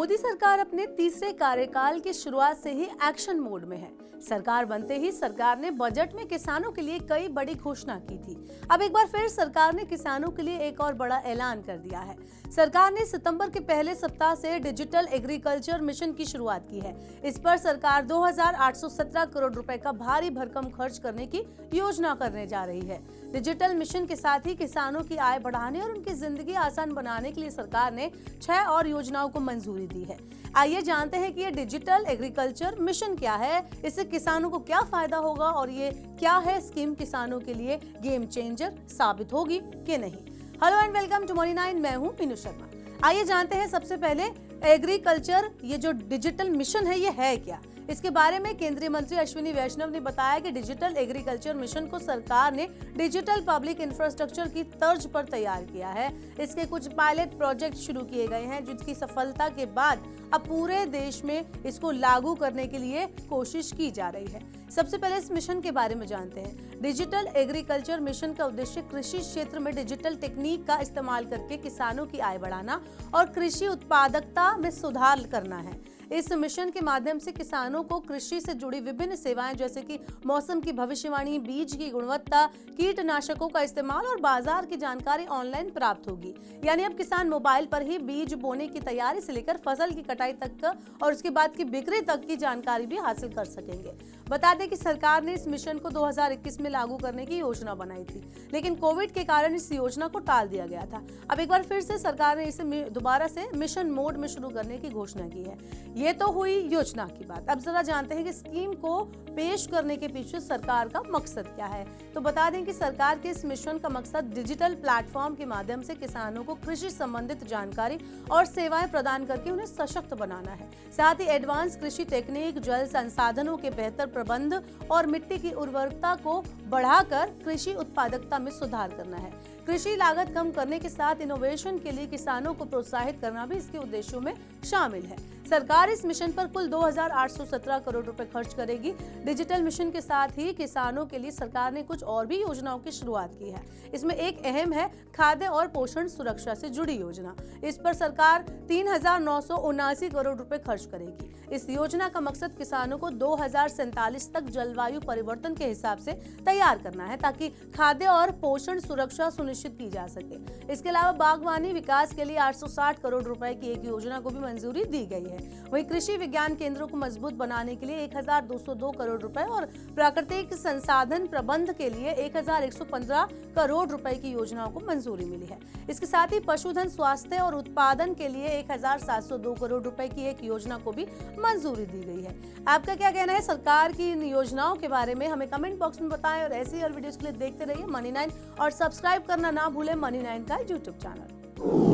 मोदी सरकार अपने तीसरे कार्यकाल की शुरुआत से ही एक्शन मोड में है। सरकार बनते ही सरकार ने बजट में किसानों के लिए कई बड़ी घोषणा की थी। अब एक बार फिर सरकार ने किसानों के लिए एक और बड़ा ऐलान कर दिया है। सरकार ने सितंबर के पहले सप्ताह से डिजिटल एग्रीकल्चर मिशन की शुरुआत की है। इस पर सरकार 2,817 करोड़ रुपए का भारी भरकम खर्च करने की योजना करने जा रही है। डिजिटल मिशन के साथ ही किसानों की आय बढ़ाने और उनकी जिंदगी आसान बनाने के लिए सरकार ने 6 और योजनाओं को मंजूरी दी है। आइए जानते हैं कि ये डिजिटल एग्रीकल्चर मिशन क्या है, इससे किसानों को क्या फायदा होगा और ये क्या है स्कीम किसानों के लिए गेम चेंजर साबित होगी कि नहीं। Hello and welcome to Money 9, मैं हूं मीनू शर्मा। आइए जानते हैं सबसे पहले एग्रीकल्चर ये जो डिजिटल मिशन है ये है क्या। इसके बारे में केंद्रीय मंत्री अश्विनी वैष्णव ने बताया कि डिजिटल एग्रीकल्चर मिशन को सरकार ने डिजिटल पब्लिक इंफ्रास्ट्रक्चर की तर्ज पर तैयार किया है। इसके कुछ पायलट प्रोजेक्ट शुरू किए गए हैं, जिसकी सफलता के बाद अब पूरे देश में इसको लागू करने के लिए कोशिश की जा रही है। सबसे पहले इस मिशन के बारे में जानते हैं। डिजिटल एग्रीकल्चर मिशन का उद्देश्य कृषि क्षेत्र में डिजिटल टेक्निक का इस्तेमाल करके किसानों की आय बढ़ाना और कृषि उत्पादकता में सुधार करना है। इस मिशन के माध्यम से किसानों को कृषि से जुड़ी विभिन्न सेवाएं जैसे कि मौसम की भविष्यवाणी, बीज की गुणवत्ता, कीटनाशकों का इस्तेमाल और बाजार की जानकारी ऑनलाइन प्राप्त होगी। यानी अब किसान मोबाइल पर ही बीज बोने की तैयारी से लेकर फसल की कटाई तक और उसके बाद की बिक्री तक की जानकारी भी हासिल कर सकेंगे। बता दें कि सरकार ने इस मिशन को 2021 में लागू करने की योजना बनाई थी, लेकिन कोविड के कारण इस योजना को टाल दिया गया था। अब एक बार फिर से सरकार ने इसे दोबारा से मिशन मोड में शुरू करने की घोषणा की है। ये तो हुई योजना की बात। अब जरा जानते हैं कि स्कीम को पेश करने के पीछे सरकार का मकसद क्या है। तो बता दें कि सरकार के इस मिशन का मकसद डिजिटल प्लेटफॉर्म के माध्यम से किसानों को कृषि संबंधित जानकारी और सेवाएं प्रदान करके उन्हें सशक्त बनाना है। साथ ही एडवांस कृषि टेक्निक, जल संसाधनों के बेहतर प्रबंध और मिट्टी की उर्वरकता को बढ़ाकर कृषि उत्पादकता में सुधार करना है। कृषि लागत कम करने के साथ इनोवेशन के लिए किसानों को प्रोत्साहित करना भी इसके उद्देश्यों में शामिल है। सरकार इस मिशन पर कुल 2,817 करोड़ रुपए खर्च करेगी। डिजिटल मिशन के साथ ही किसानों के लिए सरकार ने कुछ और भी योजनाओं की शुरुआत की है। इसमें एक अहम है खाद्य और पोषण सुरक्षा से जुड़ी योजना। इस पर सरकार 3,979 करोड़ रुपए खर्च करेगी। इस योजना का मकसद किसानों को 2047 तक जलवायु परिवर्तन के हिसाब से तैयार करना है, ताकि खाद्य और पोषण सुरक्षा सुनिश्चित की जा सके। इसके अलावा बागवानी विकास के लिए 860 करोड़ रुपए की एक योजना को भी मंजूरी दी गई है। वहीं कृषि विज्ञान केंद्रों को मजबूत बनाने के लिए 1,202 करोड़ रुपए और प्राकृतिक संसाधन प्रबंध के लिए 1,115 करोड़ रुपए की योजनाओं को मंजूरी मिली है। इसके साथ ही पशुधन स्वास्थ्य और उत्पादन के लिए 1,702 करोड़ रुपए की एक योजना को भी मंजूरी दी गई है। आपका क्या कहना है सरकार की इन योजनाओं के बारे में, हमें कमेंट बॉक्स में बताएं और ऐसी और वीडियोस के लिए देखते रहिए मनी 9 और सब्सक्राइब करना ना भूलें मनी 9 का यूट्यूब चैनल।